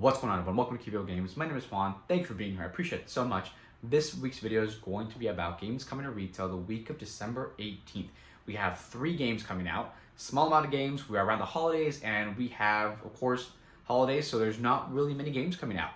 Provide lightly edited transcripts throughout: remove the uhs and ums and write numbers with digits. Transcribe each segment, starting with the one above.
What's going on, everyone? Welcome to q.v.o Games. My name is Juan. Thank you for being here. I appreciate it so much. This week's video is going to be about games coming to retail the week of December 18th. We have 3 games coming out. Small amount of games. We are around the holidays, and we have, of course, holidays, so there's not really many games coming out.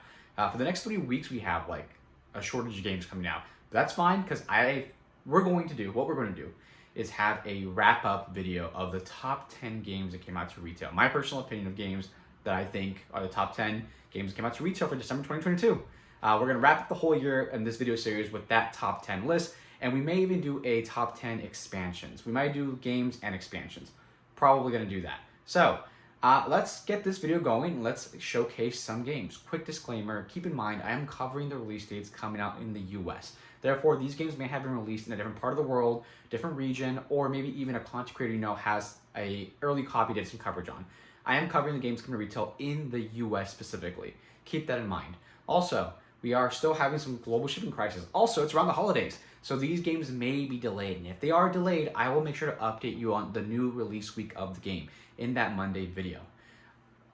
For the next 3 weeks, we have like a shortage of games coming out. But that's fine, because what we're going to do is have a wrap-up video of the top 10 games that came out to retail. My personal opinion of games that I think are the top 10 games that came out to retail for December 2022. We're going to wrap up the whole year in this video series with that top 10 list, and we may even do a top 10 expansions. We might do games and expansions. Probably going to do that. So let's get this video going. Let's showcase some games. Quick disclaimer, keep in mind I am covering the release dates coming out in the US. Therefore, these games may have been released in a different part of the world, different region, or maybe even a content creator you know has a early copy did some coverage on. I am covering the games coming to retail in the US specifically. Keep that in mind. Also, we are still having some global shipping crisis. Also, it's around the holidays, so these games may be delayed. And if they are delayed, I will make sure to update you on the new release week of the game in that Monday video.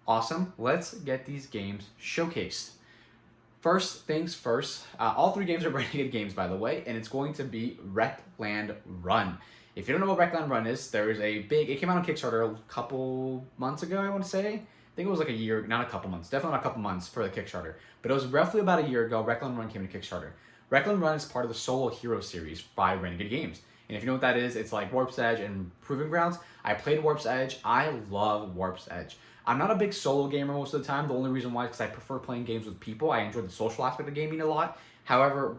Awesome, let's get these games showcased. First things first, all 3 games are brand new games, by the way, and it's going to be Wreckland Run. If you don't know what Wreckland Run is, there is it came out on Kickstarter a couple months ago, I want to say. I think it was like a year, not a couple months, definitely not a couple months for the Kickstarter. But it was roughly about a year ago, Wreckland Run came to Kickstarter. Wreckland Run is part of the Solo Hero series by Renegade Games. And if you know what that is, it's like Warp's Edge and Proving Grounds. I played Warp's Edge. I love Warp's Edge. I'm not a big solo gamer most of the time. The only reason why is because I prefer playing games with people. I enjoy the social aspect of gaming a lot. However,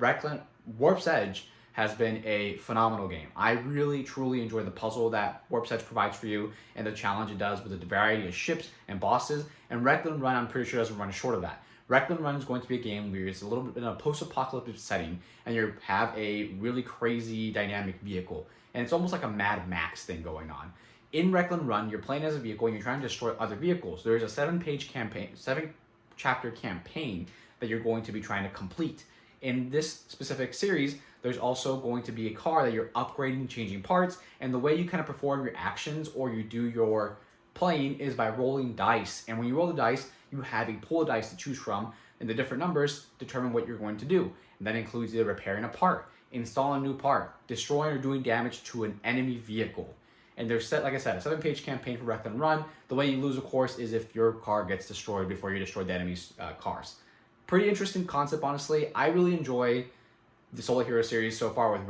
Warp's Edge has been a phenomenal game. I really, truly enjoy the puzzle that Warp's Edge provides for you and the challenge it does with the variety of ships and bosses. And Wreckland Run, I'm pretty sure, doesn't run short of that. Wreckland Run is going to be a game where it's a little bit in a post-apocalyptic setting, and you have a really crazy dynamic vehicle. And it's almost like a Mad Max thing going on. In Wreckland Run, you're playing as a vehicle and you're trying to destroy other vehicles. There's a 7-chapter campaign that you're going to be trying to complete. In this specific series, there's also going to be a car that you're upgrading, changing parts, and the way you kind of perform your actions or you do your playing is by rolling dice. And when you roll the dice, you have a pool of dice to choose from, and the different numbers determine what you're going to do. And that includes either repairing a part, installing a new part, destroying or doing damage to an enemy vehicle. And there's, like I said, a 7-page campaign for Wreckland Run. The way you lose, of course, is if your car gets destroyed before you destroy the enemy's cars. Pretty interesting concept, honestly. I really enjoy the Solo Hero series so far with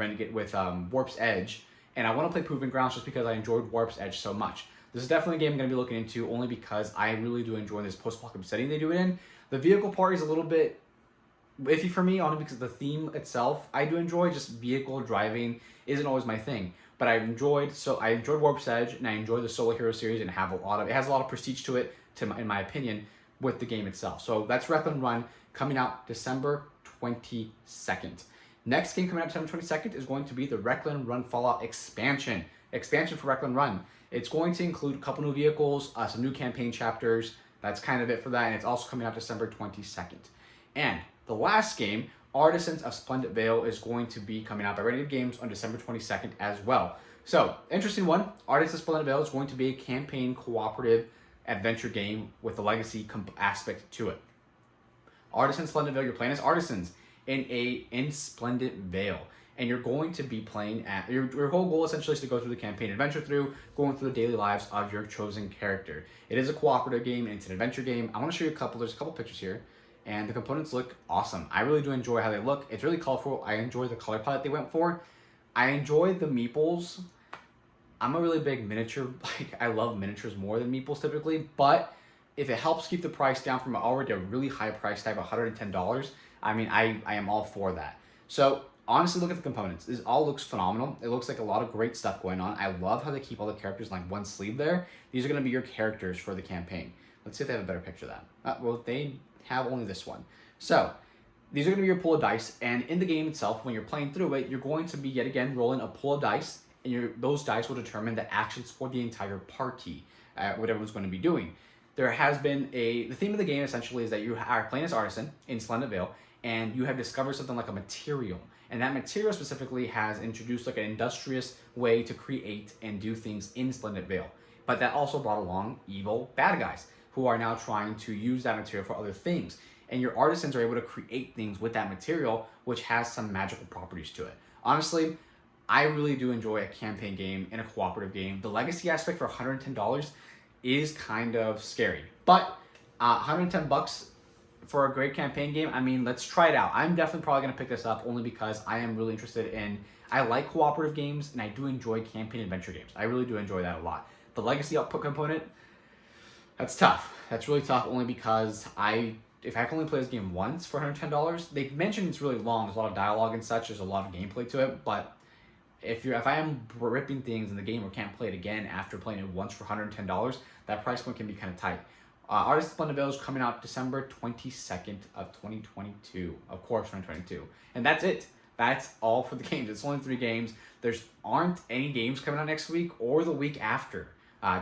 Warp's Edge, and I want to play Proving Grounds just because I enjoyed Warp's Edge so much. This is definitely a game I'm going to be looking into only because I really do enjoy this post-apocalyptic setting they do it in. The vehicle part is a little bit iffy for me, only because the theme itself I do enjoy. Just vehicle driving isn't always my thing, but I enjoyed Warp's Edge, and I enjoy the Solo Hero series, and it has a lot of prestige to it, in my opinion, with the game itself. So that's Wreckland Run coming out December 22nd. Next game coming out December 22nd is going to be the Wreckland Run Fallout expansion. Expansion for Wreckland Run. It's going to include a couple new vehicles, some new campaign chapters. That's kind of it for that, and it's also coming out December 22nd. And the last game, Artisans of Splendid Vale, is going to be coming out by Renegade Games on December 22nd as well. So, interesting one. Artisans of Splendid Vale is going to be a campaign cooperative adventure game with a legacy aspect to it. Artisans of Splendid Vale, you're playing as artisans in Splendid Vale. And you're going to be playing at, your whole goal essentially is to go through the campaign adventure going through the daily lives of your chosen character. It is a cooperative game, and it's an adventure game. I want to show you there's a couple pictures here, and the components look awesome. I really do enjoy how they look. It's really colorful. I enjoy the color palette they went for. I enjoy the meeples. I'm a really big miniature, I love miniatures more than meeples typically, but if it helps keep the price down from already a really high price tag of $110, I mean, I am all for that. So, honestly, look at the components. This all looks phenomenal. It looks like a lot of great stuff going on. I love how they keep all the characters in like one sleeve there. These are going to be your characters for the campaign. Let's see if they have a better picture of that. Well, they have only this one. So, these are going to be your pool of dice, and in the game itself, when you're playing through it, you're going to be, yet again, rolling a pool of dice, and those dice will determine the actions for the entire party, what everyone's going to be doing. There has been the theme of the game essentially is that you are playing as artisan in Splendid Vale, and you have discovered something like a material. And that material specifically has introduced like an industrious way to create and do things in Splendid Vale. But that also brought along evil bad guys. who are now trying to use that material for other things. And your artisans are able to create things with that material, which has some magical properties to it. Honestly, I really do enjoy a campaign game and a cooperative game. The legacy aspect for $110 is kind of scary, but $110 for a great campaign game, I mean, let's try it out. I'm definitely probably going to pick this up only because I am really interested in, I like cooperative games and I do enjoy campaign adventure games. I really do enjoy that a lot. The legacy output component, that's tough. That's really tough only because if I can only play this game once for $110, they mentioned it's really long. There's a lot of dialogue and such. There's a lot of gameplay to it, but if I am ripping things in the game or can't play it again after playing it once for $110, that price point can be kind of tight. Artist Splendid Veil is coming out December 22nd of 2022. Of course, 2022. And that's it. That's all for the games. It's only 3 games. There's aren't any games coming out next week or the week after.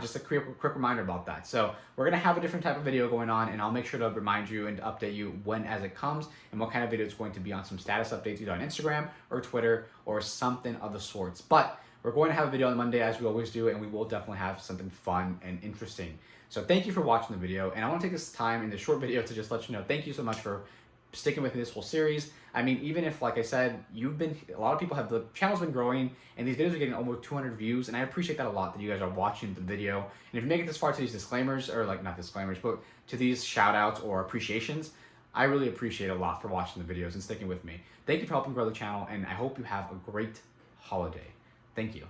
Just a quick reminder about that. So we're going to have a different type of video going on, and I'll make sure to remind you and update you when as it comes and what kind of video it's going to be on some status updates either on Instagram or Twitter or something of the sorts. But we're going to have a video on Monday as we always do, and we will definitely have something fun and interesting. So thank you for watching the video, and I want to take this time in this short video to just let you know thank you so much for sticking with me this whole series. I mean, even if, like I said, a lot of people have, the channel's been growing, and these videos are getting almost 200 views, and I appreciate that a lot, that you guys are watching the video. And if you make it this far to these disclaimers, or like, not disclaimers, but to these shout outs or appreciations, I really appreciate it a lot for watching the videos and sticking with me. Thank you for helping grow the channel, and I hope you have a great holiday. Thank you.